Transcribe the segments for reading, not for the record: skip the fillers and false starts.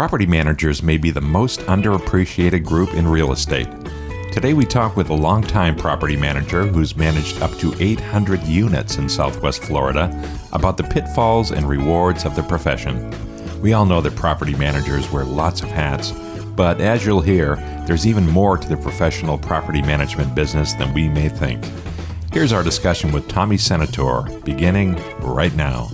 Property managers may be the most underappreciated group in real estate. Today we talk with a longtime property manager who's managed up to 800 units in Southwest Florida about the pitfalls and rewards of the profession. We all know that property managers wear lots of hats, but as you'll hear, there's even more to the professional property management business than we may think. Here's our discussion with Tommy Senatore, beginning right now.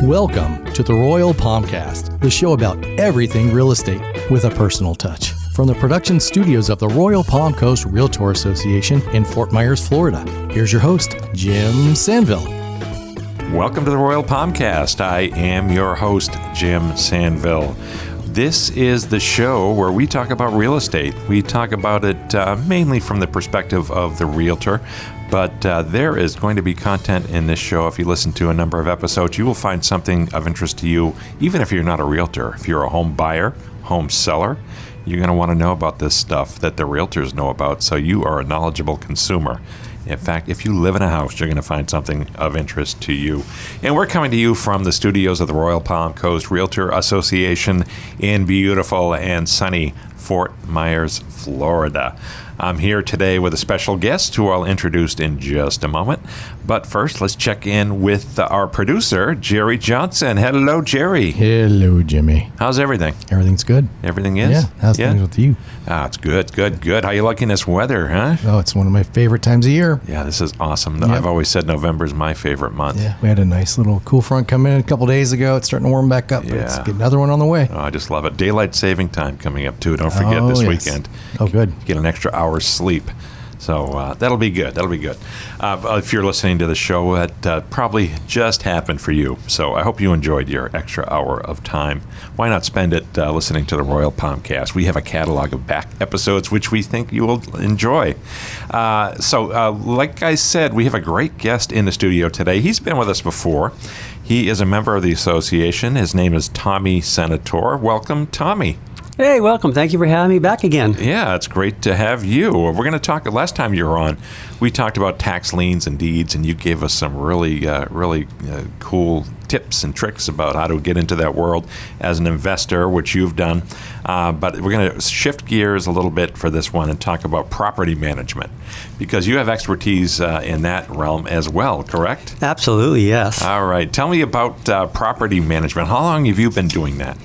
Welcome to the Royal Palmcast, the show about everything real estate with a personal touch. From the production studios of the Royal Palm Coast Realtor Association in Fort Myers, Florida, here's your host, Jim Sanville. Welcome to the Royal Palmcast. I am your host, Jim Sanville. This is the show where we talk about real estate. We talk about it mainly from the perspective of the realtor, but there is going to be content in this show. If you listen to a number of episodes, you will find something of interest to you, even if you're not a realtor. If you're a home buyer, home seller, you're going to want to know about this stuff that the realtors know about, so you are a knowledgeable consumer. In fact, if you live in a house, you're going to find something of interest to you. And we're coming to you from the studios of the Royal Palm Coast Realtor Association in beautiful and sunny Fort Myers, Florida. I'm here today with a special guest who I'll introduce in just a moment. But first, let's check in with our producer, Jerry Johnson. Hello, Jerry. Hello, Jimmy. How's everything? Everything's good. Everything is? Yeah. How's things with you? It's good. How you liking this weather, huh? Oh, it's one of my favorite times of year. Yeah, this is awesome. Yep. I've always said November's my favorite month. Yeah, we had a nice little cool front come in a couple days ago. It's starting to warm back up, but it's get another one on the way. Oh, I just love it. Daylight saving time coming up, too. Don't forget this weekend. Oh, good. Get an extra hour's sleep. So that'll be good. If you're listening to the show, that probably just happened for you. So I hope you enjoyed your extra hour of time. Why not spend it listening to the Royal Palmcast? We have a catalog of back episodes which we think you will enjoy. So like I said, we have a great guest in the studio today. He's been with us before. He is a member of the association. His name is Tommy Senatore. Welcome, Tommy. Hey, welcome. Thank you for having me back again. Yeah, it's great to have you. We're going to talk, last time you were on, we talked about tax liens and deeds, and you gave us some really cool tips and tricks about how to get into that world as an investor, which you've done. But we're going to shift gears a little bit for this one and talk about property management, because you have expertise in that realm as well, correct? Absolutely, yes. All right. Tell me about property management. How long have you been doing that?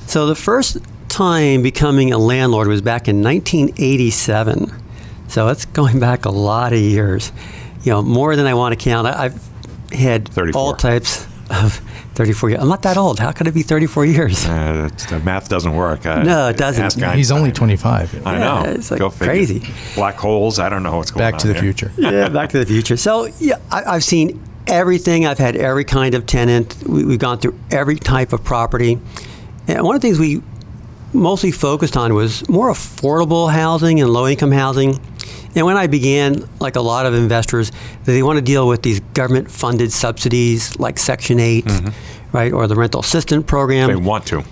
So the first time becoming a landlord was back in 1987. So it's going back a lot of years. You know, more than I want to count. I've had 34. all types of 34 years. I'm not that old. How could it be 34 years? The math doesn't work. No, it doesn't. He's only 25. I know. It's like Go figure. crazy. Black holes. I don't know what's going on. Back to the here. future. Yeah, Back to the Future. So yeah, I've seen everything. I've had every kind of tenant. We've gone through every type of property. And one of the things we mostly focused on was more affordable housing and low-income housing. And when I began, like a lot of investors, they want to deal with these government-funded subsidies like Section 8, right, or the rental assistance program. They want to.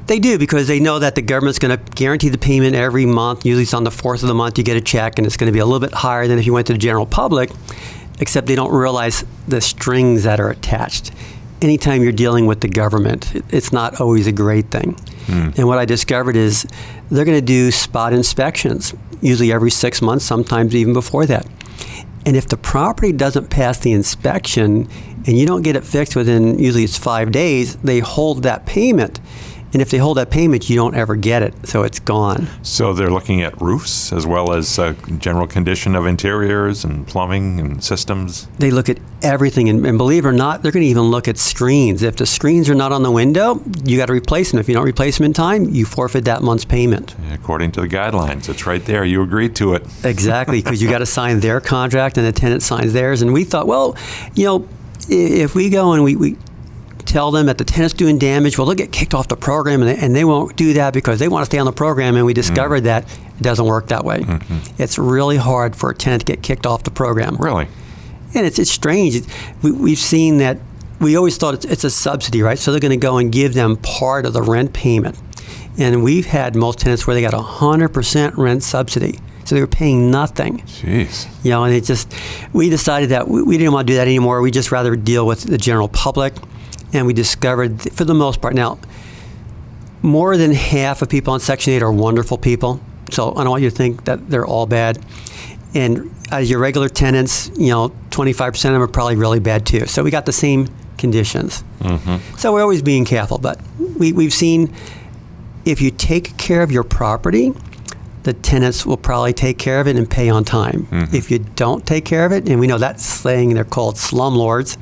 They do, because they know that the government's going to guarantee the payment every month. Usually it's on the 4th of the month you get a check, and it's going to be a little bit higher than if you went to the general public, except they don't realize the strings that are attached. Anytime you're dealing with the government, it's not always a great thing. And what I discovered is they're going to do spot inspections, usually every 6 months, sometimes even before that. And if the property doesn't pass the inspection and you don't get it fixed within, usually it's 5 days, they hold that payment. And if they hold that payment, you don't ever get it, so it's gone. So they're looking at roofs as well as general condition of interiors and plumbing and systems? They look at everything, and believe it or not, they're going to even look at screens. If the screens are not on the window, you got to replace them. If you don't replace them in time, you forfeit that month's payment. According to the guidelines, it's right there. You agreed to it. Exactly, because you got to sign their contract and the tenant signs theirs. And we thought, well, you know, if we go and we tell them that the tenant's doing damage, well, they'll get kicked off the program, and they won't do that because they want to stay on the program, and we discovered that it doesn't work that way. It's really hard for a tenant to get kicked off the program. Really? And it's strange. We've seen that. We always thought it's a subsidy, right? So they're going to go and give them part of the rent payment. And we've had most tenants where they got 100% rent subsidy. So they were paying nothing. Jeez. And we decided that we didn't want to do that anymore. We just rather deal with the general public. And we discovered, for the most part, now, more than half of people on Section 8 are wonderful people. So I don't want you to think that they're all bad. And as your regular tenants, 25% of them are probably really bad too. So we got the same conditions. Mm-hmm. So we're always being careful. But we've seen if you take care of your property, the tenants will probably take care of it and pay on time. Mm-hmm. If you don't take care of it, and we know that saying, they're called slumlords,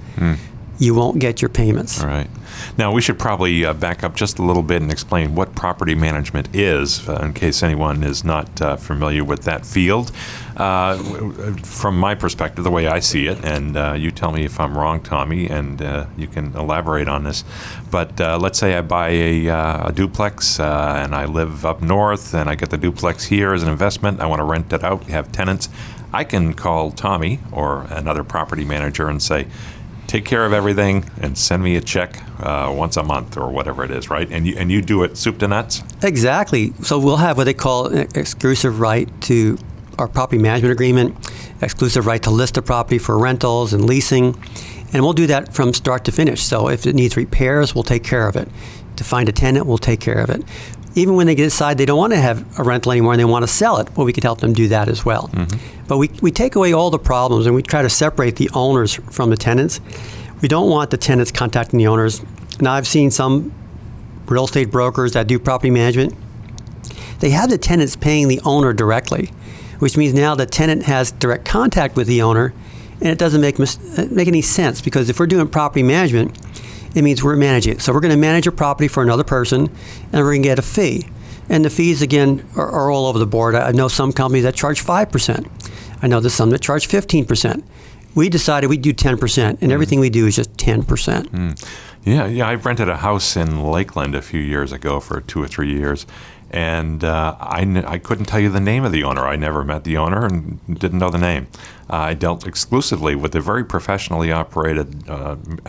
you won't get your payments. All right. Now, we should probably back up just a little bit and explain what property management is, in case anyone is not familiar with that field. From my perspective, the way I see it, and you tell me if I'm wrong, Tommy, and you can elaborate on this. But let's say I buy a duplex and I live up north, and I get the duplex here as an investment. I want to rent it out, have tenants. I can call Tommy or another property manager and say, take care of everything and send me a check once a month or whatever it is, right? And you do it soup to nuts? Exactly. So we'll have what they call an exclusive right to our property management agreement, exclusive right to list the property for rentals and leasing, and we'll do that from start to finish. So if it needs repairs, we'll take care of it. To find a tenant, we'll take care of it. Even when they decide they don't want to have a rental anymore and they want to sell it, well, we could help them do that as well. Mm-hmm. But we take away all the problems, and we try to separate the owners from the tenants. We don't want the tenants contacting the owners. Now, I've seen some real estate brokers that do property management. They have the tenants paying the owner directly, which means now the tenant has direct contact with the owner, and it doesn't make any sense, because if we're doing property management, it means we're managing it. So we're going to manage a property for another person, and we're going to get a fee. And the fees, again, are all over the board. I know some companies that charge 5%. I know there's some that charge 15%. We decided we'd do 10%, and everything we do is just 10%. Yeah. I rented a house in Lakeland a few years ago for 2 or 3 years, and I couldn't tell you the name of the owner. I never met the owner and didn't know the name. I dealt exclusively with a very professionally operated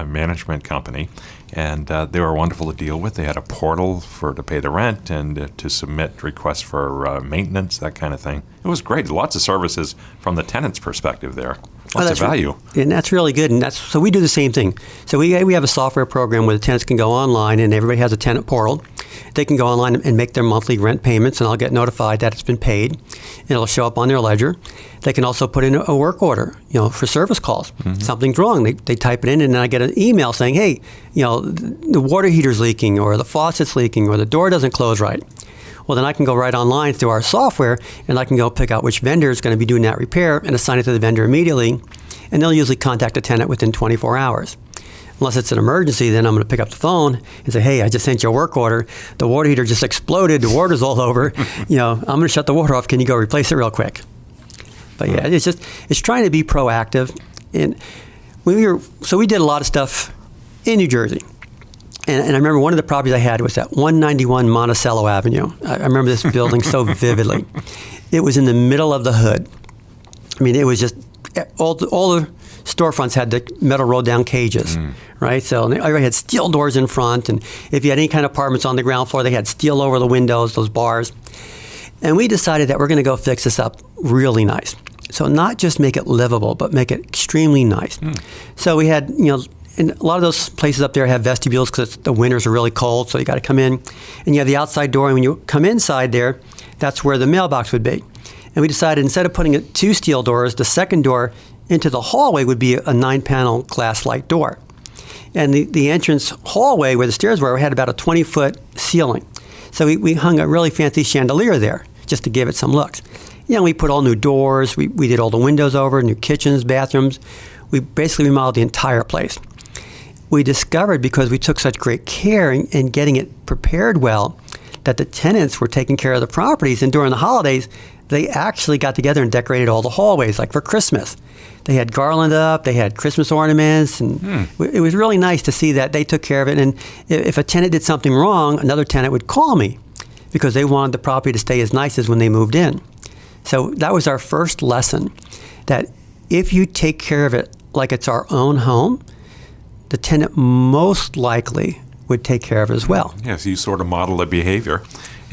management company, and they were wonderful to deal with. They had a portal to pay the rent and to submit requests for maintenance, that kind of thing. It was great. Lots of services from the tenant's perspective there. Lots of value. And that's really good. And so we do the same thing. So we have a software program where the tenants can go online, and everybody has a tenant portal. They can go online and make their monthly rent payments, and I'll get notified that it's been paid, and it'll show up on their ledger. They can also put in a work order, for service calls. Mm-hmm. Something's wrong. They type it in, and then I get an email saying, hey, the water heater's leaking, or the faucet's leaking, or the door doesn't close right. Well, then I can go right online through our software, and I can go pick out which vendor is going to be doing that repair and assign it to the vendor immediately, and they'll usually contact the tenant within 24 hours. Unless it's an emergency, then I'm going to pick up the phone and say, hey, I just sent you a work order. The water heater just exploded. The water's all over. I'm going to shut the water off. Can you go replace it real quick? But yeah, it's trying to be proactive. And we did a lot of stuff in New Jersey. And I remember one of the properties I had was at 191 Monticello Avenue. I remember this building so vividly. It was in the middle of the hood. I mean, it was just all the storefronts had the metal roll-down cages, right? So everybody had steel doors in front, and if you had any kind of apartments on the ground floor, they had steel over the windows, those bars. And we decided that we're going to go fix this up really nice. So not just make it livable, but make it extremely nice. So we had, and a lot of those places up there have vestibules because the winters are really cold, so you got to come in. And you have the outside door, and when you come inside there, that's where the mailbox would be. And we decided instead of putting 2 steel doors, the second door into the hallway would be a 9-panel glass light door. And the entrance hallway where the stairs were had about a 20-foot ceiling. So we hung a really fancy chandelier there just to give it some looks. We put all new doors. We did all the windows over, new kitchens, bathrooms. We basically remodeled the entire place. We discovered, because we took such great care in getting it prepared well, that the tenants were taking care of the properties, and during the holidays, they actually got together and decorated all the hallways, like for Christmas. They had garland up, they had Christmas ornaments, and it was really nice to see that they took care of it. And if a tenant did something wrong, another tenant would call me because they wanted the property to stay as nice as when they moved in. So that was our first lesson, that if you take care of it like it's our own home, the tenant most likely would take care of it as well. Yes, you sort of model the behavior.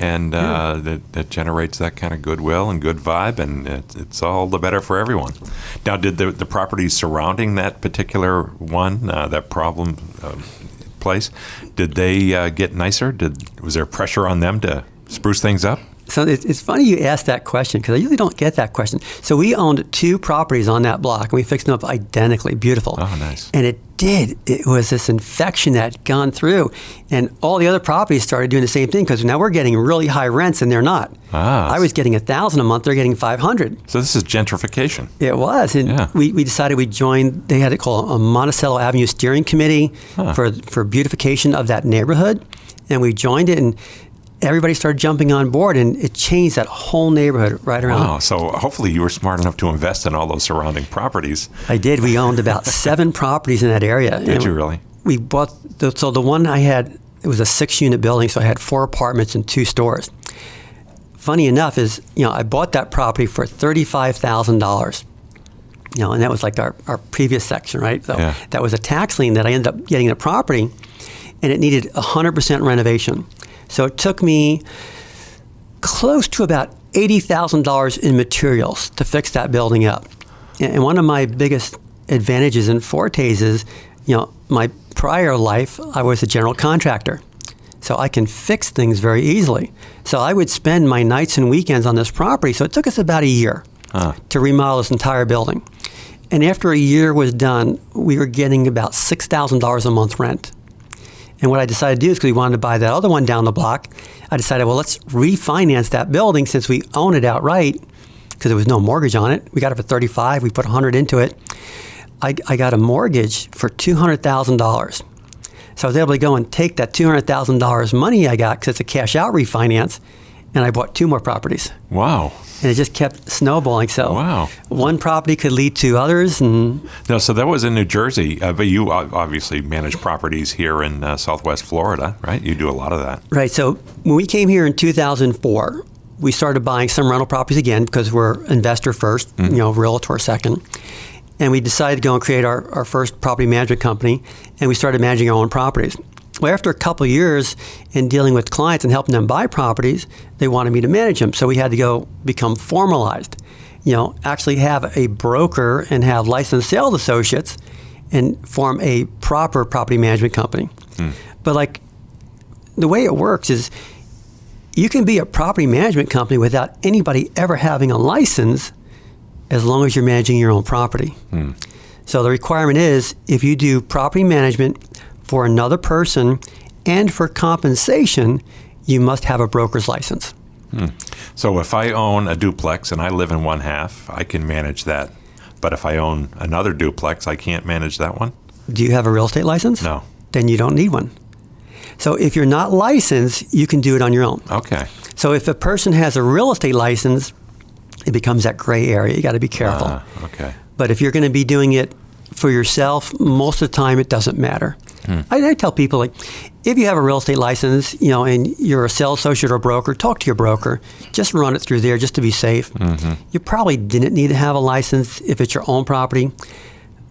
and that generates that kind of goodwill and good vibe, and it's all the better for everyone. Now, did the properties surrounding that particular one, that problem place, did they get nicer? Was there pressure on them to spruce things up? So it's funny you asked that question, because I usually don't get that question. So we owned 2 properties on that block, and we fixed them up identically, beautiful. Oh, nice. And it was this infection that had gone through, and all the other properties started doing the same thing, because now we're getting really high rents and they're not. I was getting $1,000 a month, they're getting $500. So this is gentrification. It was, and we decided we'd join, they had it called a Monticello Avenue Steering Committee for beautification of that neighborhood, and we joined it, and everybody started jumping on board, and it changed that whole neighborhood right around. Wow. So hopefully you were smart enough to invest in all those surrounding properties. I did. We owned about 7 properties in that area. Did you really? We bought, so the one I had, it was a 6-unit building, so I had 4 apartments and 2 stores. Funny enough is, I bought that property for $35,000. And that was like our previous section, right? So that was a tax lien that I ended up getting the property, and it needed 100% renovation. So it took me close to about $80,000 in materials to fix that building up. And one of my biggest advantages and fortes is, my prior life, I was a general contractor. So I can fix things very easily. So I would spend my nights and weekends on this property. So it took us about a year to remodel this entire building. And after a year was done, we were getting about $6,000 a month rent. And what I decided to do is, because we wanted to buy that other one down the block, I decided, well, let's refinance that building since we own it outright, because there was no mortgage on it. We got it for $35,000. We put $100,000 into it. I got a mortgage for $200,000. So I was able to go and take that $200,000 money I got, because it's a cash out refinance, and I bought 2 more properties. Wow. And it just kept snowballing. So one property could lead to others. And no, so that was in New Jersey, but you obviously manage properties here in Southwest Florida, right? You do a lot of that. Right. So when we came here in 2004, we started buying some rental properties again, because we're investor first, Realtor second. And we decided to go and create our first property management company, and we started managing our own properties. Well, after a couple of years in dealing with clients and helping them buy properties, they wanted me to manage them. So we had to go become formalized, actually have a broker and have licensed sales associates and form a proper property management company. But the way it works is, you can be a property management company without anybody ever having a license, as long as you're managing your own property. So the requirement is, if you do property management for another person and for compensation, you must have a broker's license. So if I own a duplex and I live in one half, I can manage that. But if I own another duplex, I can't manage that one? Do you have a real estate license? No. Then you don't need one. So if you're not licensed, you can do it on your own. Okay. So if a person has a real estate license, it becomes that gray area. You got to be careful. Okay. But if you're going to be doing it for yourself, most of the time it doesn't matter. I tell people, if you have a real estate license, and you're a sales associate or a broker, talk to your broker. Just run it through there just to be safe. You probably didn't need to have a license if it's your own property,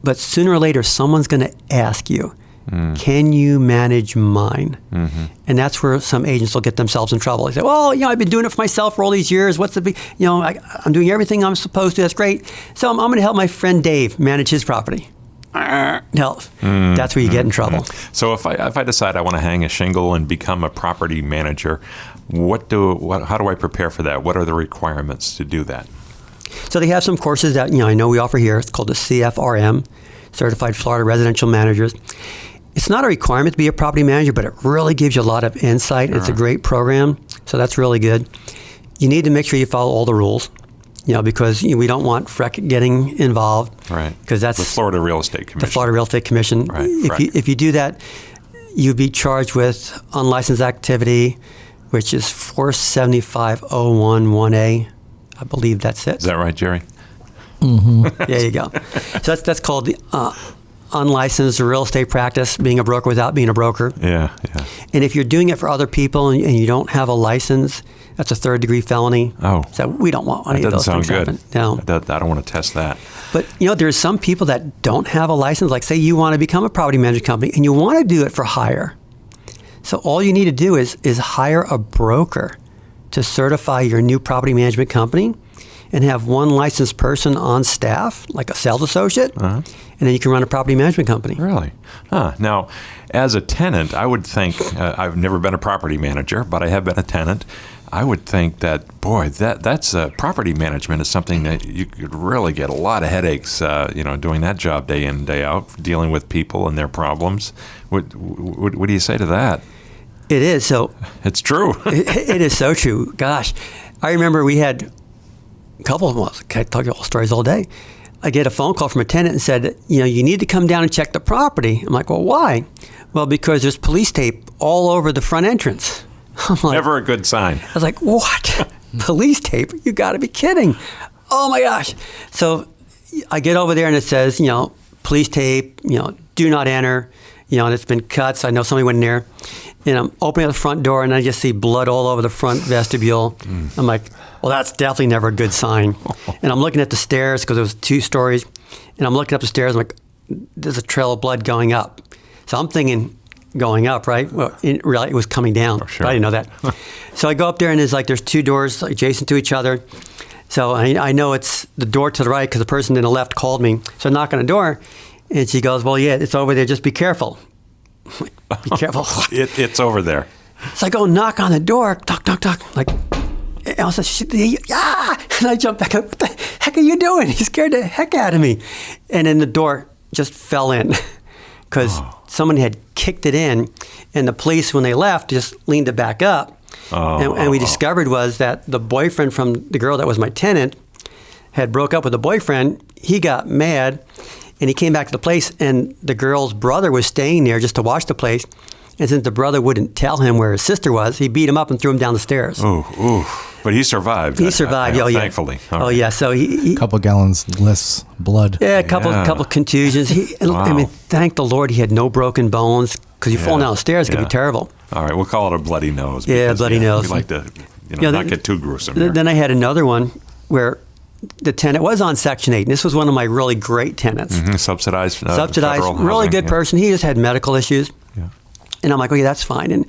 but sooner or later someone's going to ask you, can you manage mine? And that's where some agents will get themselves in trouble. They say, well, I've been doing it for myself for all these years. What's the big, I'm doing everything I'm supposed to. That's great. So I'm going to help my friend Dave manage his property. No, that's where you get in trouble. So if I decide I want to hang a shingle and become a property manager, how do I prepare for that? What are the requirements to do that? So they have some courses that I know we offer here. It's called the CFRM, Certified Florida Residential Managers. It's not a requirement to be a property manager, but it really gives you a lot of insight. It's a great program, so that's really good. You need to make sure you follow all the rules. Because we don't want FREC getting involved. Right. Because that's the Florida Real Estate Commission. The Florida Real Estate Commission. Right. If you do that, you'd be charged with unlicensed activity, which is 475.01.1A. I believe that's it. Is that right, Jerry? There you go. So that's called the unlicensed real estate practice, being a broker without being a broker. Yeah. And if you're doing it for other people and you don't have a license, that's a 3rd-degree felony. Oh. So we don't want any of those things happen. No. I don't want to test that. But, there's some people that don't have a license. Like, say you want to become a property management company and you want to do it for hire. So all you need to do is hire a broker to certify your new property management company and have one licensed person on staff, like a sales associate, and then you can run a property management company. Really? Now, as a tenant, I would think, I've never been a property manager, but I have been a tenant. I would think that, boy, that's property management is something that you could really get a lot of headaches, doing that job day in, day out, dealing with people and their problems. What do you say to that? It is. So it's true. It is so true. Gosh, I remember we had a couple of them. I talk you all stories all day. I get a phone call from a tenant and said, you need to come down and check the property. I'm like, well, why? Well, because there's police tape all over the front entrance. I'm like, never a good sign. I was like, what? Police tape? You got to be kidding. Oh my gosh. So I get over there and it says, police tape, do not enter, and it's been cut. So I know somebody went in there. And I'm opening up the front door and I just see blood all over the front vestibule. I'm like, well, that's definitely never a good sign. And I'm looking at the stairs because it was 2 stories. And I'm looking up the stairs. I'm like, there's a trail of blood going up. So I'm thinking going up, right? Well, in reality, it was coming down. Oh, sure. But I didn't know that. So I go up there and there's 2 doors adjacent to each other. So I know it's the door to the right because the person in the left called me. So I knock on the door and she goes, well, yeah, it's over there. Just be careful. Be careful. It's over there. So I go knock on the door, knock. Like, and I said, yeah! And I jump back up. What the heck are you doing? He scared the heck out of me. And then the door just fell in because someone had kicked it in, and the police, when they left, just leaned it back up. And we discovered was that the boyfriend from the girl that was my tenant had broke up with the boyfriend. He got mad. And he came back to the place, and the girl's brother was staying there just to watch the place. And since the brother wouldn't tell him where his sister was, he beat him up and threw him down the stairs. Ooh. But he survived. He survived, yeah. Thankfully. Yeah. So he a couple gallons less blood. Yeah, a couple contusions. Wow. I mean, thank the Lord he had no broken bones, because you fall down the stairs, it could be terrible. All right, we'll call it a bloody nose. Yeah, bloody nose. We like to not get too gruesome here. Then I had another one where the tenant was on Section 8, and this was one of my really great tenants. Subsidized, really good person. He just had medical issues. Yeah. And I'm like, okay, that's fine. And,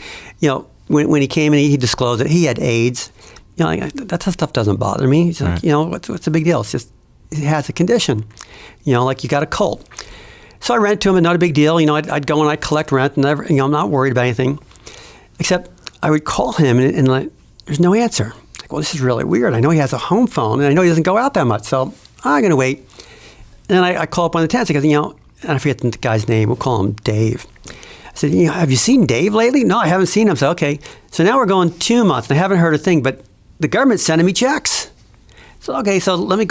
when he came in, he disclosed that he had AIDS. That stuff doesn't bother me. He's like, what's the big deal? It's just, he has a condition. Like you got a cold. So I rent to him, and not a big deal. I'd go and I'd collect rent, and I'm not worried about anything. Except I would call him, and like, there's no answer. Well, this is really weird. I know he has a home phone, and I know he doesn't go out that much, so I'm going to wait. And then I call up one of the tenants because, and I forget the guy's name. We'll call him Dave. I said, have you seen Dave lately? No, I haven't seen him. So, okay. So now we're going 2 months, and I haven't heard a thing, but the government's sending me checks. So, okay, so let me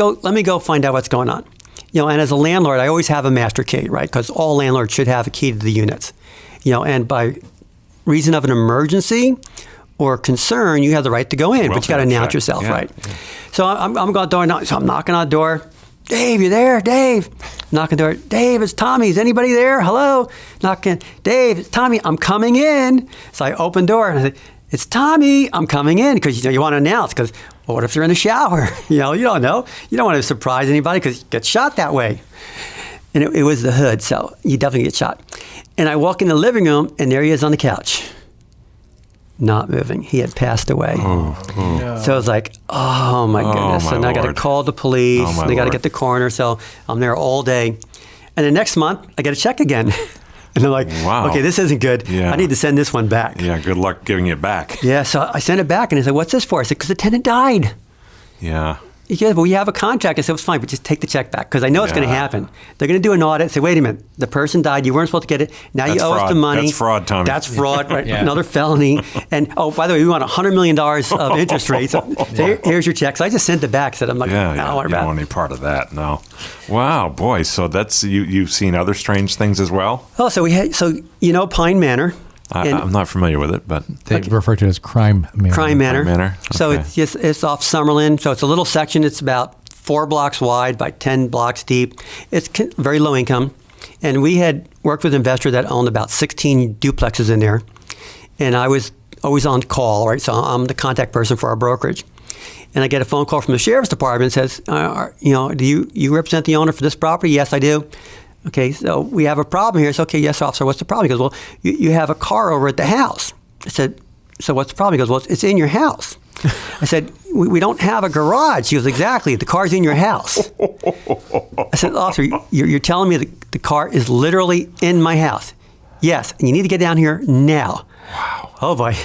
go find out what's going on. And as a landlord, I always have a master key, right? Because all landlords should have a key to the units. And by reason of an emergency or concern, you have the right to go in, but you got to announce yourself, right? Yeah. So I'm going door, so I'm knocking on the door. Dave, you there? Dave. Knocking the door. Dave, it's Tommy. Is anybody there? Hello? Knocking. Dave, it's Tommy. I'm coming in. So I open the door and I say, it's Tommy. I'm coming in, because you want to announce, because what if they're in the shower? You don't know. You don't want to surprise anybody because you get shot that way. And it was the hood, so you definitely get shot. And I walk in the living room, and there he is on the couch. Not moving. He had passed away. So I was like, oh my goodness. So now I got to call the police. They got to get the coroner. So I'm there all day. And the next month, I get a check again. And they're like, wow, okay, this isn't good. Yeah. I need to send this one back. Yeah, good luck giving it back. Yeah, so I sent it back, and they said, what's this for? I said, because the tenant died. Yeah. Yeah, but we have a contract. I said, it's fine, but just take the check back, because I know it's going to happen. They're going to do an audit, say, wait a minute, the person died, you weren't supposed to get it, now you owe us the money. That's fraud, Tommy. That's fraud, right? Another felony. And, by the way, we want $100 million of interest rates. So here's your check. So I just sent it back. Said, I'm like, I don't worry about it. You don't want any part of that, no. Wow, boy, so that's, you've seen other strange things as well? Oh, so Pine Manor. I'm not familiar with it, but they refer to it as Crime Manor. Crime Manor. Okay. So it's off Summerlin. So it's a little section. It's about 4 blocks wide by 10 blocks deep. It's very low income. And we had worked with an investor that owned about 16 duplexes in there. And I was always on call, right? So I'm the contact person for our brokerage. And I get a phone call from the sheriff's department that says, do you represent the owner for this property? Yes, I do. Okay, so we have a problem here. It's okay, yes, officer, what's the problem? He goes, well, you have a car over at the house. I said, so what's the problem? He goes, well, it's in your house. I said, we don't have a garage. She goes, exactly. The car's in your house. I said, officer, you're telling me the car is literally in my house? Yes, and you need to get down here now. Wow. Oh, boy.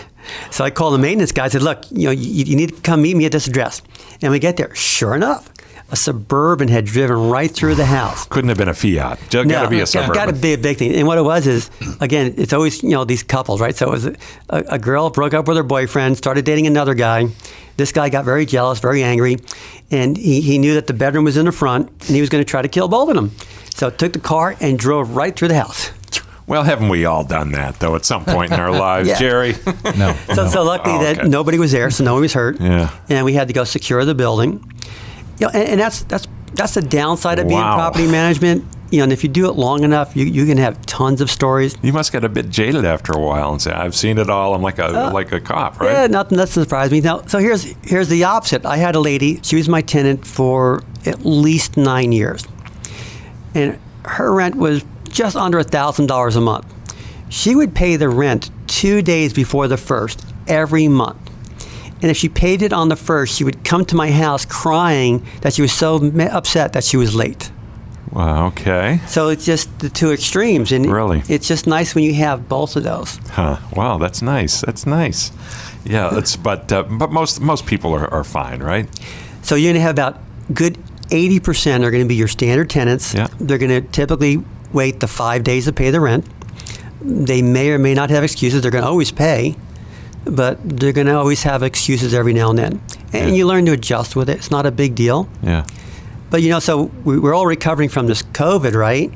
So I called the maintenance guy. I said, look, you need to come meet me at this address. And we get there. Sure enough, a Suburban had driven right through the house. Couldn't have been a Fiat. Just got to be a Suburban. Got to be a big thing. And what it was is, again, it's always, these couples, right? So it was a girl broke up with her boyfriend, started dating another guy. This guy got very jealous, very angry, and he knew that the bedroom was in the front, and he was going to try to kill both of them. So took the car and drove right through the house. Well, haven't we all done that, though, at some point in our lives, Yeah. Jerry? No. So luckily that nobody was there, so no one was hurt. Yeah. And we had to go secure the building. And that's the downside of being Wow. property management. And if you do it long enough, you can have tons of stories. You must get a bit jaded after a while and say, I've seen it all. I'm like a cop, right? Yeah, nothing that surprised me. Now, so here's the opposite. I had a lady, she was my tenant for at least 9 years. And her rent was just under $1,000 a month. She would pay the rent 2 days before the first every month. And if she paid it on the first, she would come to my house crying that she was so upset that she was late. Wow, okay. So it's just the two extremes. And Really? it's just nice when you have both of those. Huh. Wow, that's nice. That's nice. Yeah, but most people are fine, right? So you're going to have about good 80% are going to be your standard tenants. Yeah. They're going to typically wait the 5 days to pay the rent. They may or may not have excuses. They're going to always pay, but they're going to always have excuses every now and then. And Yeah. you learn to adjust with it. It's not a big deal. Yeah. But, so we're all recovering from this COVID, right?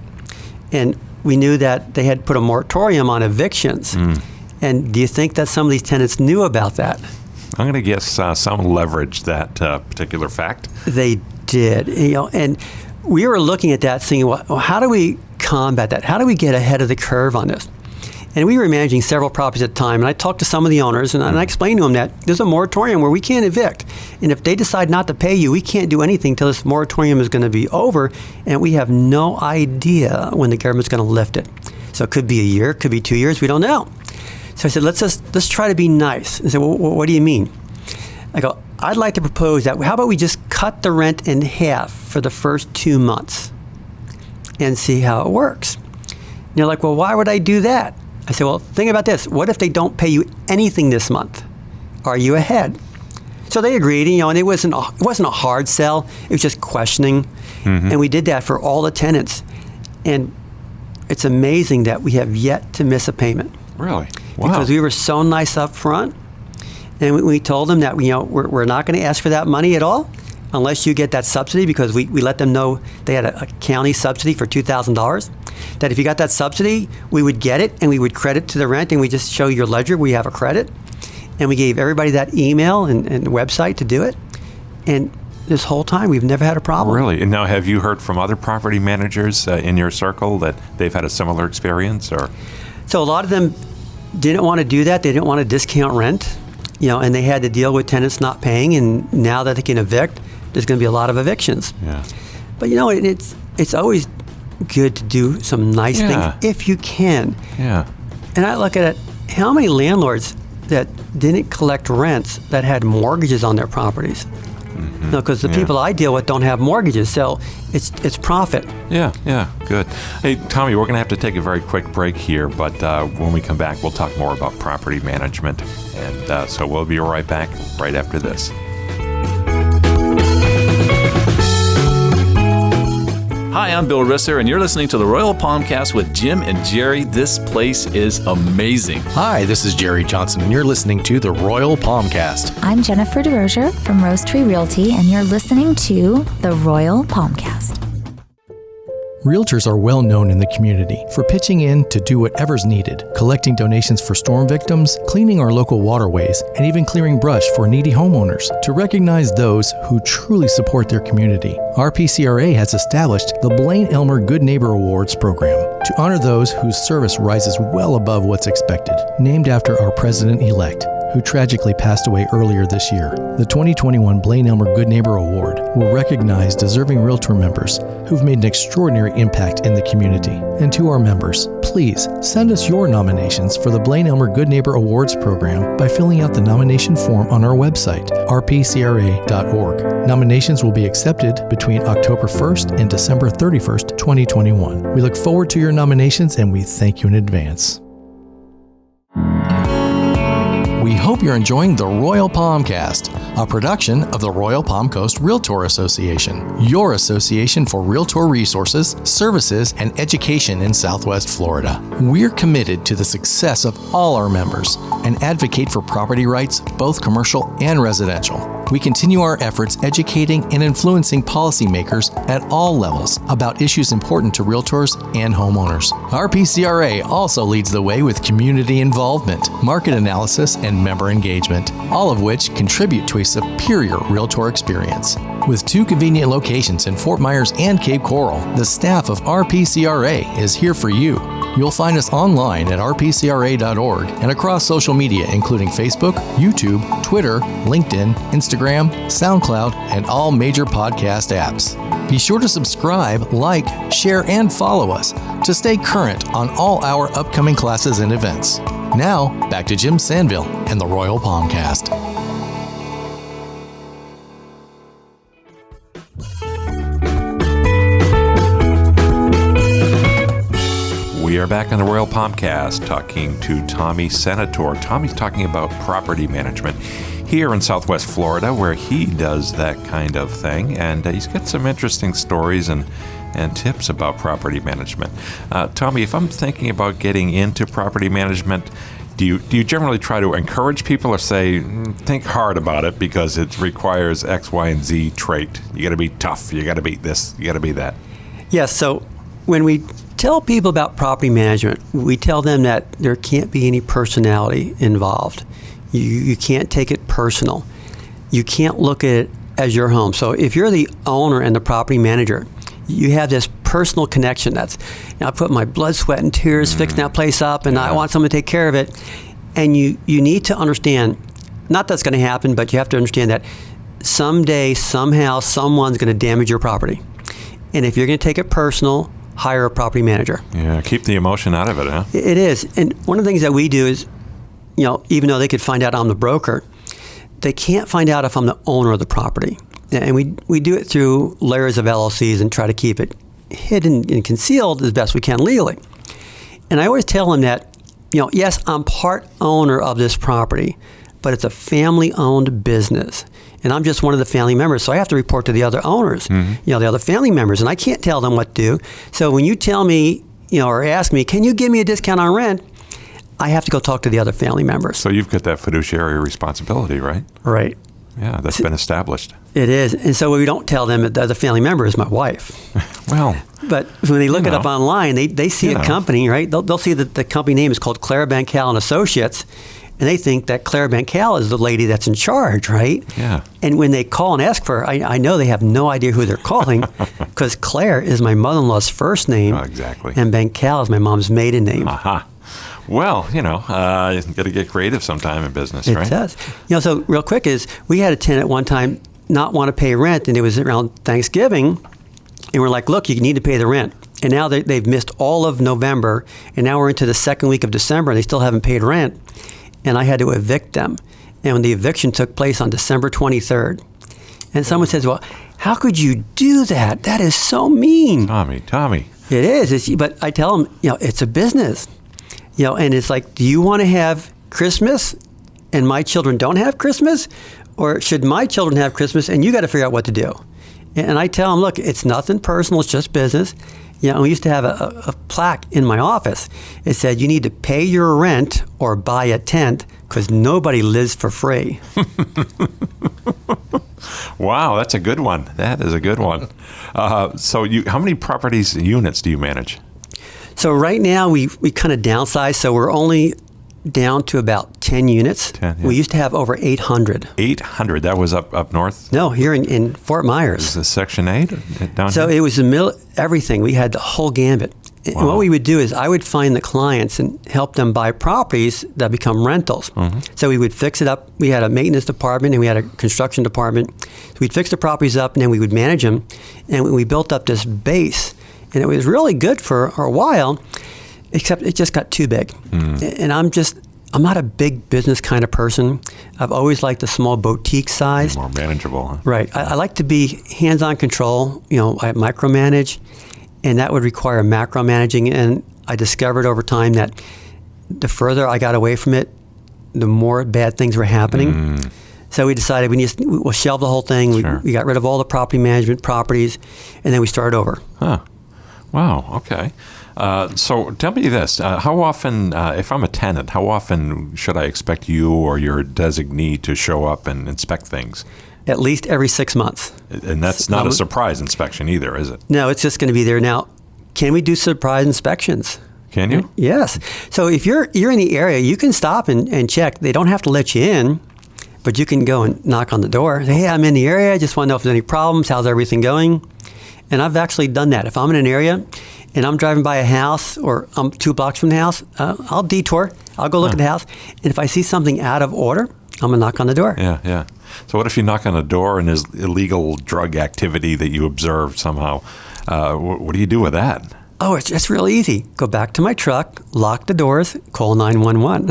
And we knew that they had put a moratorium on evictions. And do you think that some of these tenants knew about that? I'm going to guess some leveraged that particular fact. They did, and we were looking at that thinking, well, how do we combat that? How do we get ahead of the curve on this? And we were managing several properties at the time, and I talked to some of the owners, and I explained to them that there's a moratorium where we can't evict. And if they decide not to pay you, we can't do anything until this moratorium is going to be over, and we have no idea when the government's going to lift it. So it could be a year, it could be 2 years, we don't know. So I said, let's try to be nice. And said, well, what do you mean? I go, I'd like to propose that, how about we just cut the rent in half for the first 2 months and see how it works? And they're like, well, why would I do that? I said, well, think about this. What if they don't pay you anything this month? Are you ahead? So they agreed, and it wasn't a hard sell. It was just questioning. And we did that for all the tenants. And it's amazing that we have yet to miss a payment. Really? Wow. Because we were so nice up front. And we told them that we're not going to ask for that money at all unless you get that subsidy, because we let them know they had a county subsidy for $2,000. That if you got that subsidy, we would get it and we would credit to the rent, and we just show your ledger we have a credit. And we gave everybody that email and website to do it. And this whole time, we've never had a problem. Really? And now, have you heard from other property managers in your circle that they've had a similar experience? Or So a lot of them didn't want to do that. They didn't want to discount rent. And they had to deal with tenants not paying, and now that they can evict, there's going to be a lot of evictions. Yeah. But it's always good to do some nice things if you can. Yeah. And I look at it, how many landlords that didn't collect rents that had mortgages on their properties? Because the people I deal with don't have mortgages, so it's profit. Yeah, good. Hey, Tommy, we're going to have to take a very quick break here, but when we come back, we'll talk more about property management. And so we'll be right back right after this. Hi, I'm Bill Risser, and you're listening to the Royal Palmcast with Jim and Jerry. This place is amazing. Hi, this is Jerry Johnson, and you're listening to the Royal Palmcast. I'm Jennifer DeRozier from Rose Tree Realty, and you're listening to the Royal Palmcast. Realtors are well known in the community for pitching in to do whatever's needed, collecting donations for storm victims, cleaning our local waterways, and even clearing brush for needy homeowners. To recognize those who truly support their community, RPCRA has established the Blaine Elmer Good Neighbor Awards program to honor those whose service rises well above what's expected. Named after our president-elect, who tragically passed away earlier this year. The 2021 Blaine Elmer Good Neighbor Award will recognize deserving Realtor members who've made an extraordinary impact in the community. And to our members, please send us your nominations for the Blaine Elmer Good Neighbor Awards program by filling out the nomination form on our website, rpcra.org. Nominations will be accepted between October 1st and December 31st, 2021. We look forward to your nominations and we thank you in advance. We hope you're enjoying the Royal Palmcast, a production of the Royal Palm Coast Realtor Association, your association for realtor resources, services, and education in Southwest Florida. We're committed to the success of all our members and advocate for property rights, both commercial and residential. We continue our efforts educating and influencing policymakers at all levels about issues important to realtors and homeowners. RPCRA also leads the way with community involvement, market analysis, and member engagement, all of which contribute to a superior realtor experience. With 2 convenient locations in Fort Myers and Cape Coral, the staff of RPCRA is here for you. You'll find us online at rpcra.org and across social media including Facebook, YouTube, Twitter, LinkedIn, Instagram, SoundCloud, and all major podcast apps. Be sure to subscribe, like, share, and follow us to stay current on all our upcoming classes and events. Now, back to Jim Sandville and the Royal Palmcast. We are back on the Royal Palmcast talking to Tommy Senatore. Tommy's talking about property management here in Southwest Florida, where he does that kind of thing, and he's got some interesting stories and tips about property management. Tommy, if I'm thinking about getting into property management, do you generally try to encourage people or say, think hard about it because it requires X, Y, and Z trait? You got to be tough. You got to be this. You got to be that. Yes. So when we tell people about property management, we tell them that there can't be any personality involved. You can't take it personal. You can't look at it as your home. So if you're the owner and the property manager, you have this personal connection. That's, I put my blood, sweat, and tears fixing that place up, and I want someone to take care of it. And you need to understand, not that's going to happen, but you have to understand that someday, somehow, someone's going to damage your property. And if you're going to take it personal, hire a property manager. Yeah, keep the emotion out of it, huh? It is. And one of the things that we do is, even though they could find out I'm the broker, they can't find out if I'm the owner of the property. And we do it through layers of LLCs and try to keep it hidden and concealed as best we can legally. And I always tell them that, yes, I'm part owner of this property, but it's a family-owned business. And I'm just one of the family members, so I have to report to the other owners, the other family members, and I can't tell them what to do. So when you tell me, or ask me, can you give me a discount on rent? I have to go talk to the other family members. So you've got that fiduciary responsibility, right? Right. Yeah, that's been established. It is. And so we don't tell them that the other family member is my wife. Well, but when they look it up online, they see a company, right? They'll see that the company name is called Clara Bancal and Associates, and they think that Clara Bancal is the lady that's in charge, right? Yeah. And when they call and ask for her, I know they have no idea who they're calling because Claire is my mother-in-law's first name. Oh, exactly. And Bancal is my mom's maiden name. Aha. Well, you got to get creative sometime in business, right? It does. So real quick is we had a tenant one time not want to pay rent, and it was around Thanksgiving, and we're like, look, you need to pay the rent. And now they've missed all of November, and now we're into the second week of December, and they still haven't paid rent. And I had to evict them. And when the eviction took place on December 23rd, and someone says, well, how could you do that? That is so mean. Tommy. It is. But I tell them, it's a business. And it's like, do you want to have Christmas and my children don't have Christmas? Or should my children have Christmas and you got to figure out what to do? And I tell them, look, it's nothing personal. It's just business. And we used to have a plaque in my office. It said, you need to pay your rent or buy a tent because nobody lives for free. Wow, that's a good one. That is a good one. So how many units do you manage? So right now we kind of downsized, so we're only down to about 10 units. 10, yeah. We used to have over 800. 800? That was up north? No, here in Fort Myers. Is this Section 8 down So here? it was the middle, everything. We had the whole gambit. And Wow. what we would do is I would find the clients and help them buy properties that become rentals. So we would fix it up. We had a maintenance department and we had a construction department. So we'd fix the properties up and then we would manage them. And we built up this base. And it was really good for a while, except it just got too big. And I'm not a big business kind of person. I've always liked the small boutique size. More manageable, huh? Right. I like to be hands-on control. I micromanage, and that would require macro managing. And I discovered over time that the further I got away from it, the more bad things were happening. So we decided we'll shelve the whole thing. Sure. We got rid of all the property management properties, and then we started over. Huh. Wow. Okay. So tell me this: how often, if I'm a tenant, how often should I expect you or your designee to show up and inspect things? At least every 6 months. And that's not a surprise inspection either, is it? No, it's just going to be there. Now, can we do surprise inspections? Can you? Yes. So if you're in the area, you can stop and check. They don't have to let you in, but you can go and knock on the door. Say, hey, I'm in the area. I just want to know if there's any problems. How's everything going? And I've actually done that. If I'm in an area and I'm driving by a house or I'm 2 blocks from the house, I'll detour. I'll go look at the house. And if I see something out of order, I'm going to knock on the door. Yeah, yeah. So what if you knock on a door and there's illegal drug activity that you observed somehow? What do you do with that? Oh, it's real easy. Go back to my truck, lock the doors, call 911,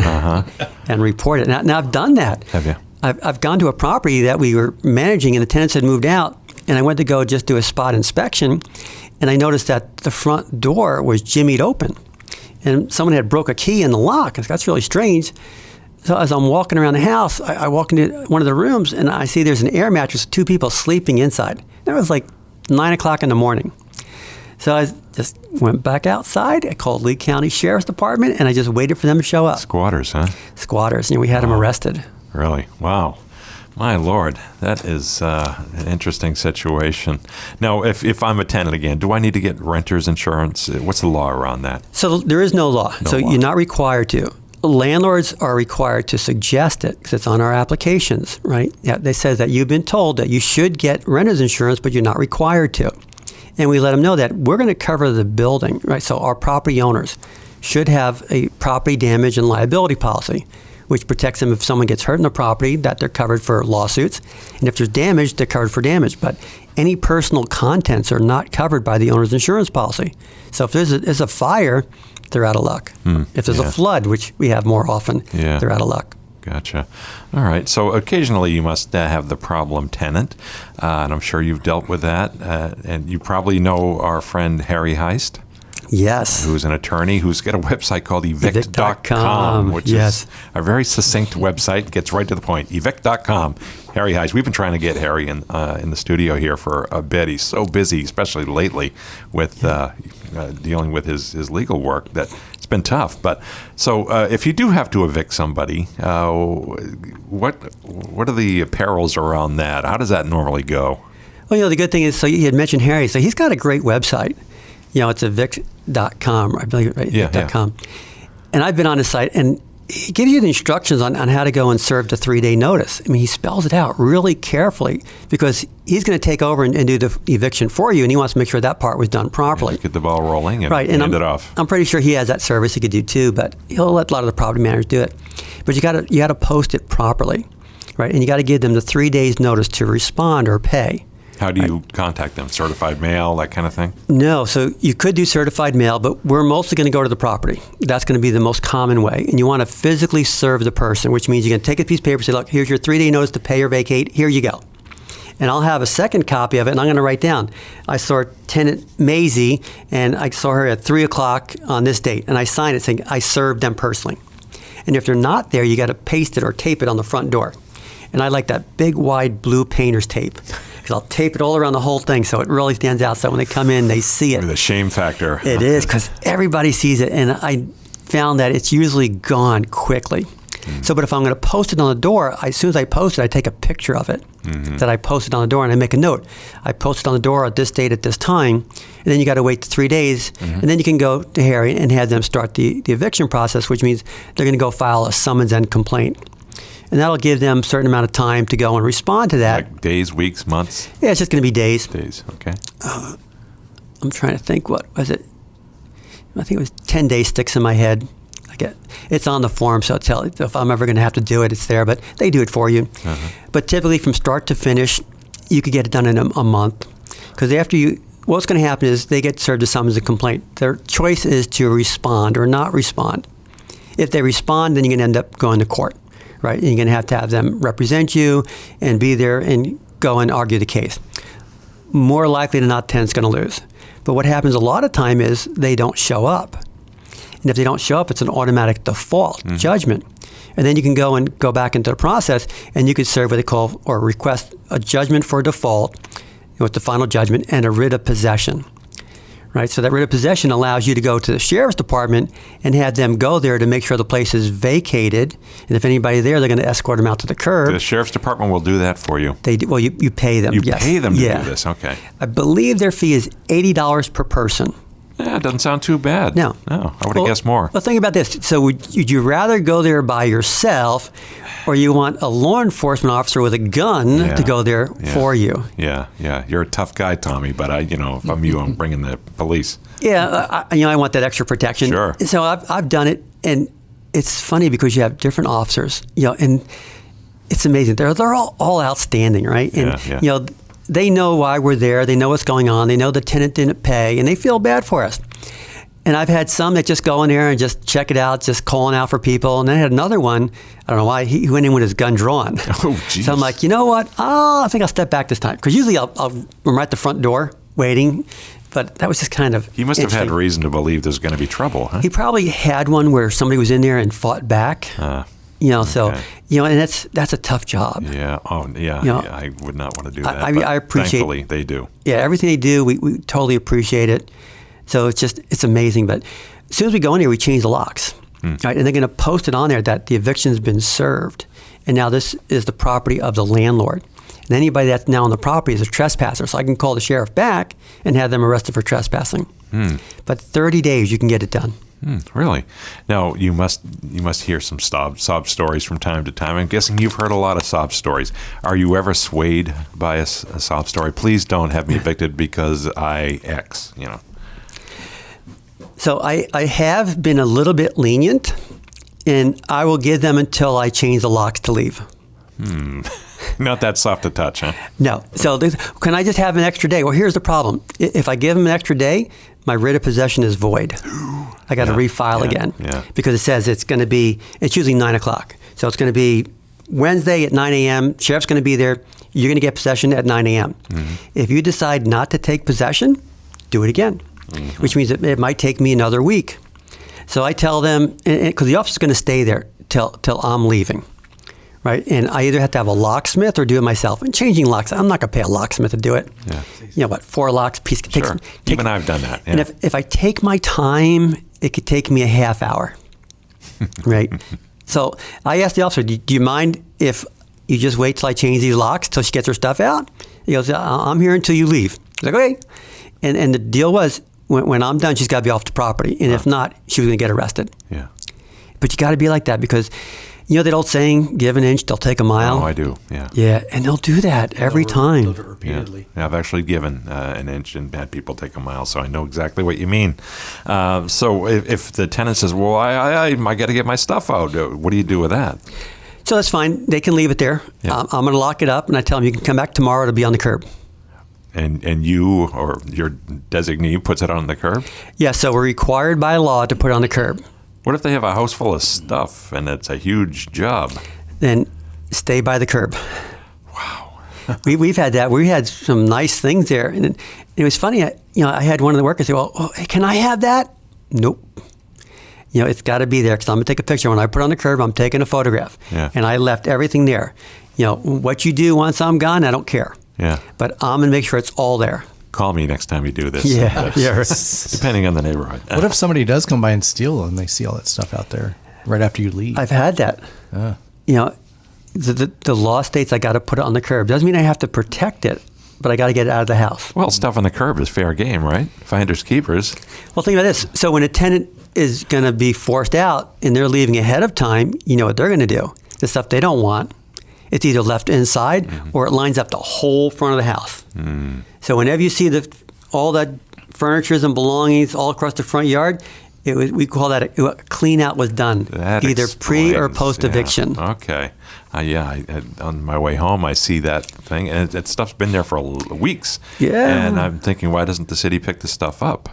and report it. Now, I've done that. Have you? I've gone to a property that we were managing and the tenants had moved out, and I went to go just do a spot inspection, and I noticed that the front door was jimmied open, and someone had broke a key in the lock. That's really strange. So as I'm walking around the house, I walk into one of the rooms, and I see there's an air mattress with 2 people sleeping inside. It was like 9 o'clock in the morning. So I just went back outside. I called Lee County Sheriff's Department, and I just waited for them to show up. Squatters, huh? Squatters. We had them arrested. Really? Wow. My Lord, that is an interesting situation. Now, if I'm a tenant again, do I need to get renter's insurance? What's the law around that? So there is no law. No law. You're not required to. Landlords are required to suggest it because it's on our applications, right? Yeah, they say that you've been told that you should get renter's insurance, but you're not required to. And we let them know that we're going to cover the building, right? So our property owners should have a property damage and liability policy, which protects them if someone gets hurt in the property, that they're covered for lawsuits. And if there's damage, they're covered for damage. But any personal contents are not covered by the owner's insurance policy. So if there's a fire, they're out of luck. If there's a flood, which we have more often, they're out of luck. Gotcha. All right. So occasionally you must have the problem tenant, and I'm sure you've dealt with that. And you probably know our friend Harry Heist. Yes. Who's an attorney who's got a website called evict.com, which yes. is a very succinct website, gets right to the point. Evict.com. Harry Heist. We've been trying to get Harry in the studio here for a bit. He's so busy, especially lately, with dealing with his legal work, that it's been tough. But so if you do have to evict somebody, what are the perils around that? How does that normally go? Well, the good thing is, so you had mentioned Harry, so he's got a great website. It's evict.com, I believe, right? Evict.com. And I've been on his site, and he gives you the instructions on how to go and serve the 3-day notice. I mean, he spells it out really carefully because he's going to take over and do the eviction for you, and he wants to make sure that part was done properly. Get the ball rolling and hand it off. I'm pretty sure he has that service he could do too, but he'll let a lot of the property managers do it. But you got to post it properly, right? And you got to give them the 3 days notice to respond or pay. How do you contact them? Certified mail, that kind of thing? No, so you could do certified mail, but we're mostly going to go to the property. That's going to be the most common way. And you want to physically serve the person, which means you're going to take a piece of paper and say, look, here's your 3-day notice to pay or vacate. Here you go. And I'll have a second copy of it, and I'm going to write down, I saw tenant Maisie, and I saw her at 3 o'clock on this date. And I sign it saying, I served them personally. And if they're not there, you got to paste it or tape it on the front door. And I like that big, wide blue painter's tape. I'll tape it all around the whole thing so it really stands out. So when they come in, they see it. Or the shame factor. It is, because everybody sees it. And I found that it's usually gone quickly. So, but if I'm going to post it on the door, as soon as I post it, I take a picture of it that I posted on the door, and I make a note. I posted on the door at this date at this time, and then you got to wait 3 days, and then you can go to Harry and have them start the eviction process, which means they're going to go file a summons and complaint. And that'll give them a certain amount of time to go and respond to that. Like days, weeks, months? Yeah, it's just going to be days. Days, okay. I'm trying to think, what was it? I think it was 10 days sticks in my head. It's on the form, so if I'm ever going to have to do it, it's there. But they do it for you. But typically, from start to finish, you could get it done in a month. Because what's going to happen is they get served a summons and complaint. Their choice is to respond or not respond. If they respond, then you're going to end up going to court, right? And you're going to have them represent you and be there and go and argue the case. More likely than not, tenant's going to lose. But what happens a lot of time is they don't show up. And if they don't show up, it's an automatic default judgment. And then you can go back into the process, and you could serve what they call or request a judgment for default with the final judgment and a writ of possession. Right? So that writ of possession allows you to go to the sheriff's department and have them go there to make sure the place is vacated. And if anybody there, they're going to escort them out to the curb. The sheriff's department will do that for you. They do, well, you pay them. You pay them to do this. Okay. I believe their fee is $80 per person. Yeah, it doesn't sound too bad. No. I would have guessed more. Well, think about this. So would you rather go there by yourself, or you want a law enforcement officer with a gun to go there for you? Yeah. You're a tough guy, Tommy, but if I'm you, I'm bringing the police. Yeah, I want that extra protection. Sure. So I've done it, and it's funny because you have different officers, and it's amazing. They're all outstanding, right? And they know why we're there. They know what's going on. They know the tenant didn't pay, and they feel bad for us. And I've had some that just go in there and just check it out, just calling out for people. And then I had another one, I don't know why, he went in with his gun drawn. Oh, geez. So I'm like, you know what? I think I'll step back this time. Because usually I'm right at the front door waiting. But that was just kind of He must have had reason to believe there's going to be trouble, huh? He probably had one where somebody was in there and fought back. So, and that's a tough job. Yeah. Oh, yeah. I would not want to do that. I appreciate. Thankfully, they do. Yeah, everything they do, we totally appreciate it. So it's amazing. But as soon as we go in here, we change the locks, right? And they're going to post it on there that the eviction's been served, and now this is the property of the landlord. And anybody that's now on the property is a trespasser. So I can call the sheriff back and have them arrested for trespassing. But 30 days, you can get it done. Really? Now, you must hear some sob stories from time to time. I'm guessing you've heard a lot of sob stories. Are you ever swayed by a sob story? Please don't have me evicted because I X, So I have been a little bit lenient, and I will give them until I change the locks to leave. Not that soft to touch, huh? No. So can I just have an extra day? Well, here's the problem. If I give them an extra day, my writ of possession is void. I got to refile again because it says it's usually 9 o'clock. So it's going to be Wednesday at 9 a.m. Sheriff's going to be there. You're going to get possession at 9 a.m. If you decide not to take possession, do it again, which means it might take me another week. So I tell them, because the officer's going to stay there till I'm leaving. Right, and I either have to have a locksmith or do it myself. And changing locks, I'm not going to pay a locksmith to do it. Yeah. 4 locks, piece. Sure. Even I've done that. Yeah. And if I take my time, it could take me a half hour. Right. So I asked the officer, do you mind if you just wait till I change these locks till she gets her stuff out? He goes, I'm here until you leave. He's like, okay. And the deal was, when I'm done, she's got to be off the property. And if not, she was going to get arrested. Yeah. But you got to be like that because that old saying, give an inch, they'll take a mile? Oh, I do, yeah. Yeah, and they'll do that every time. They'll do it repeatedly. Yeah. I've actually given an inch and had people take a mile, so I know exactly what you mean. So if the tenant says, well, I got to get my stuff out, what do you do with that? So that's fine. They can leave it there. Yeah. I'm going to lock it up, and I tell them you can come back tomorrow to be on the curb. And you or your designee puts it on the curb? Yeah, so we're required by law to put it on the curb. What if they have a house full of stuff and it's a huge job? Then stay by the curb. Wow. We've had that. We had some nice things there. And it was funny. I had one of the workers say, well, hey, can I have that? Nope. It's got to be there because I'm going to take a picture. When I put it on the curb, I'm taking a photograph. Yeah. And I left everything there. What you do once I'm gone, I don't care. Yeah. But I'm going to make sure it's all there. Call me next time you do this. Yeah. Depending on the neighborhood. What if somebody does come by and steal and they see all that stuff out there right after you leave? I've had that. The law states I got to put it on the curb. Doesn't mean I have to protect it, but I got to get it out of the house. Well, stuff on the curb is fair game, right? Finders keepers. Well, think about this. So when a tenant is going to be forced out and they're leaving ahead of time, you know what they're going to do. The stuff they don't want, it's either left inside or it lines up the whole front of the house. So whenever you see all that furniture and belongings all across the front yard, We call that a clean out was done, That either pre or explains, post eviction. Yeah. Okay. On my way home, I see that thing, and that stuff's been there for weeks. Yeah. And I'm thinking, why doesn't the city pick this stuff up?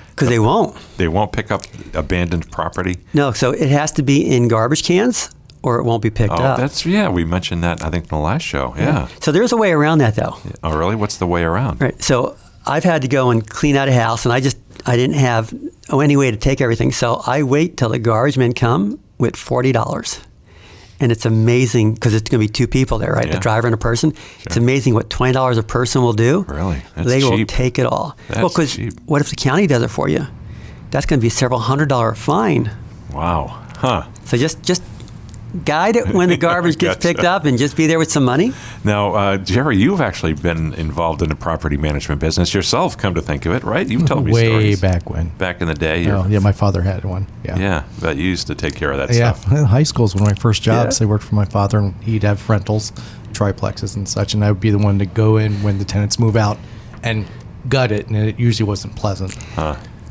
Because they won't. They won't pick up abandoned property? No, so it has to be in garbage cans or it won't be picked up. We mentioned that, I think, in the last show. Yeah. So there's a way around that, though. Oh, really? What's the way around? Right. So I've had to go and clean out a house, and I didn't have any way to take everything. So I wait till the garbage men come with $40. And it's amazing because it's going to be two people there, right? Yeah. The driver and a person. Sure. It's amazing what $20 a person will do. Really? That's they cheap. will take it all. That's because cheap. what if the county does it for you? That's going to be a several $100 fine. Wow. Huh. So just guide it when the garbage gets Gotcha. picked up and just be there with some money. Now, Jerry, you've actually been involved in the property management business yourself, come to think of it, right? You've told me Way stories. back when. Back in the day. Oh, yeah, my father had one. Yeah. Yeah, but you used to take care of that Yeah, stuff. high school was one of my first jobs. Yeah. I worked for my father, and he'd have rentals, triplexes and such, and I would be the one to go in when the tenants move out and gut it, and it usually wasn't pleasant.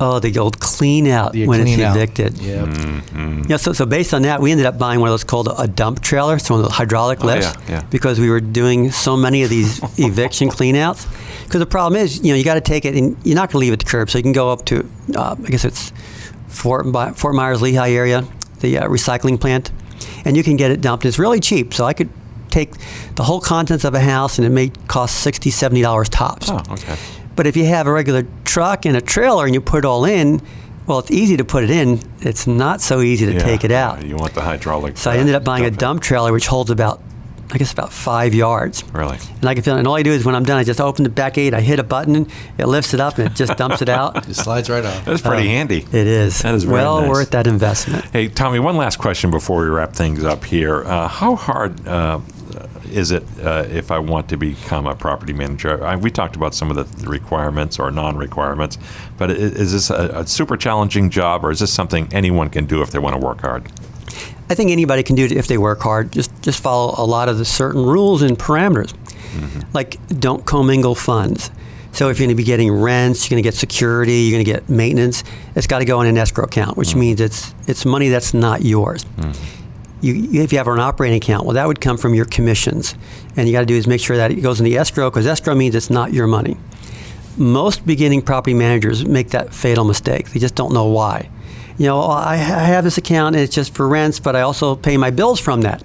Oh, the old clean out The when clean it's out. evicted. Yeah. Yeah, so based on that, we ended up buying one of those called a dump trailer, so one of those hydraulic lifts, yeah. because we were doing so many of these eviction cleanouts. Because the problem is, you got to take it, and you're not going to leave it at the curb. So you can go up to, I guess it's Fort Myers, Lehigh area, the recycling plant, and you can get it dumped. It's really cheap. So I could take the whole contents of a house, and it may cost $60, $70 tops. Oh, okay. But if you have a regular truck and a trailer and you put it all in, well, it's easy to put it in. It's not so easy to take it out. You want the hydraulic. So I ended up buying a dump trailer, which holds about 5 yards. Really? And I can feel it. And all I do is when I'm done, I just open the back gate, I hit a button, it lifts it up, and it just dumps it out. It slides right off. That's pretty handy. It is. That is very well nice. worth that investment. Hey, Tommy, one last question before we wrap things up here. How hard is it if I want to become a property manager? We talked about some of the requirements or non-requirements, but is this a super challenging job, or is this something anyone can do if they want to work hard? I think anybody can do it if they work hard. Just follow a lot of the certain rules and parameters. Like don't commingle funds. So if you're going to be getting rents, you're going to get security, you're going to get maintenance, it's got to go in an escrow account, which means it's money that's not yours. If you have an operating account, well, that would come from your commissions. And you got to do is make sure that it goes in the escrow, because escrow means it's not your money. Most beginning property managers make that fatal mistake. They just don't know why. I have this account and it's just for rents, but I also pay my bills from that.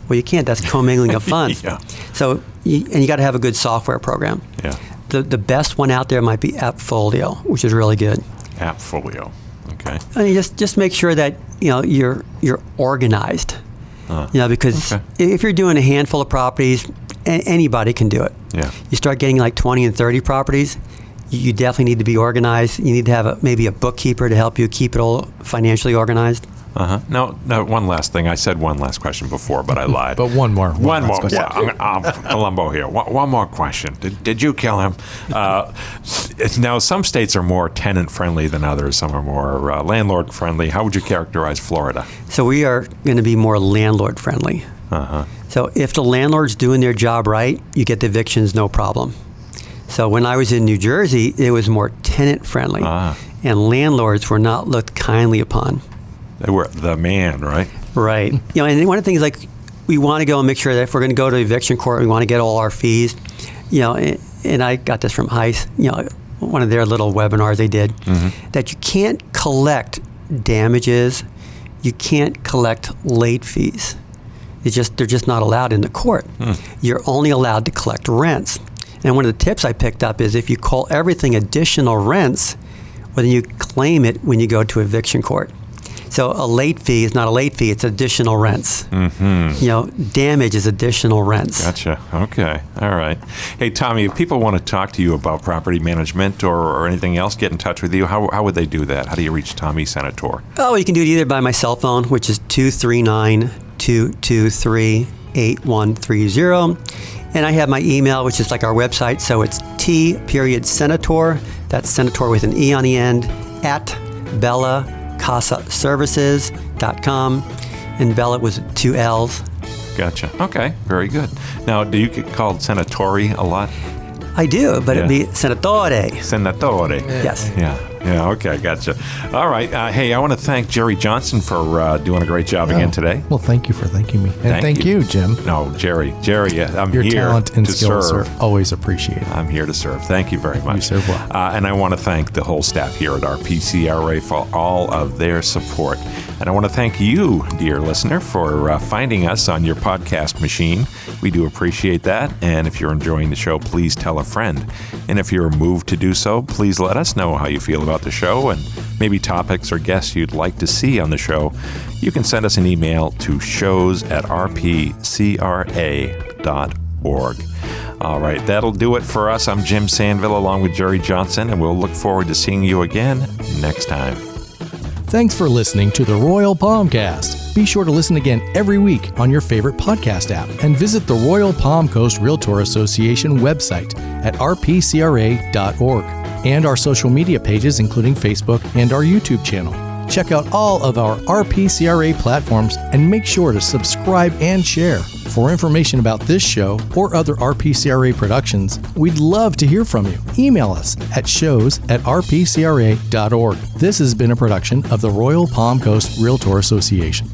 Well, you can't. That's commingling of funds. Yeah. So, you got to have a good software program. Yeah. The best one out there might be AppFolio, which is really good. AppFolio. Okay. I mean, just make sure that you're organized. Because okay. if you're doing a handful of properties, anybody can do it. Yeah. You start getting like 20 and 30 properties, you definitely need to be organized. You need to have maybe a bookkeeper to help you keep it all financially organized. No, one last thing. I said one last question before, but I lied. But one more. One more. last question. Yeah, I'm Columbo here. One more question. Did you kill him? Now, some states are more tenant-friendly than others. Some are more landlord-friendly. How would you characterize Florida? So we are going to be more landlord-friendly. So if the landlord's doing their job right, you get the evictions, no problem. So when I was in New Jersey, it was more tenant-friendly. And landlords were not looked kindly upon. They were the man, right? Right. And one of the things, like, we want to go and make sure that if we're going to go to eviction court, we want to get all our fees. And I got this from HICE, one of their little webinars they did, that you can't collect damages, you can't collect late fees. They're just not allowed in the court. You're only allowed to collect rents. And one of the tips I picked up is if you call everything additional rents, well, then you claim it when you go to eviction court. So a late fee is not a late fee, it's additional rents. Damage is additional rents. Gotcha. Okay. All right. Hey, Tommy, if people want to talk to you about property management or anything else, get in touch with you, how would they do that? How do you reach Tommy Senatore? Oh, you can do it either by my cell phone, which is 239-223-8130. And I have my email, which is like our website. So it's T.Senatore, that's Senatore with an E on the end, at BellaCasaServices.com. And Bella was 2 L's. Gotcha. Okay. Very good. Now, do you get called Senatore a lot? I do, but it'd be Senatore. Senatore. Yes. Yeah. Yeah, okay, gotcha. All right. Hey, I want to thank Jerry Johnson for doing a great job again today. Well, thank you for thanking me. And thank you, Jim. No, Jerry, I'm Your here talent and to skills serve. are always appreciated. I'm here to serve. Thank you very much. You serve well. And I want to thank the whole staff here at RPCRA for all of their support. And I want to thank you, dear listener, for finding us on your podcast machine. We do appreciate that. And if you're enjoying the show, please tell a friend. And if you're moved to do so, please let us know how you feel about the show and maybe topics or guests you'd like to see on the show. You can send us an email to shows@rpcra.org. All right, that'll do it for us. I'm Jim Sandville along with Jerry Johnson, and we'll look forward to seeing you again next time. Thanks for listening to the Royal Palmcast. Be sure to listen again every week on your favorite podcast app and visit the Royal Palm Coast Realtor Association website at rpcra.org and our social media pages, including Facebook and our YouTube channel. Check out all of our RPCRA platforms and make sure to subscribe and share. For information about this show or other RPCRA productions, we'd love to hear from you. Email us at shows@rpcra.org. This has been a production of the Royal Palm Coast Realtor Association.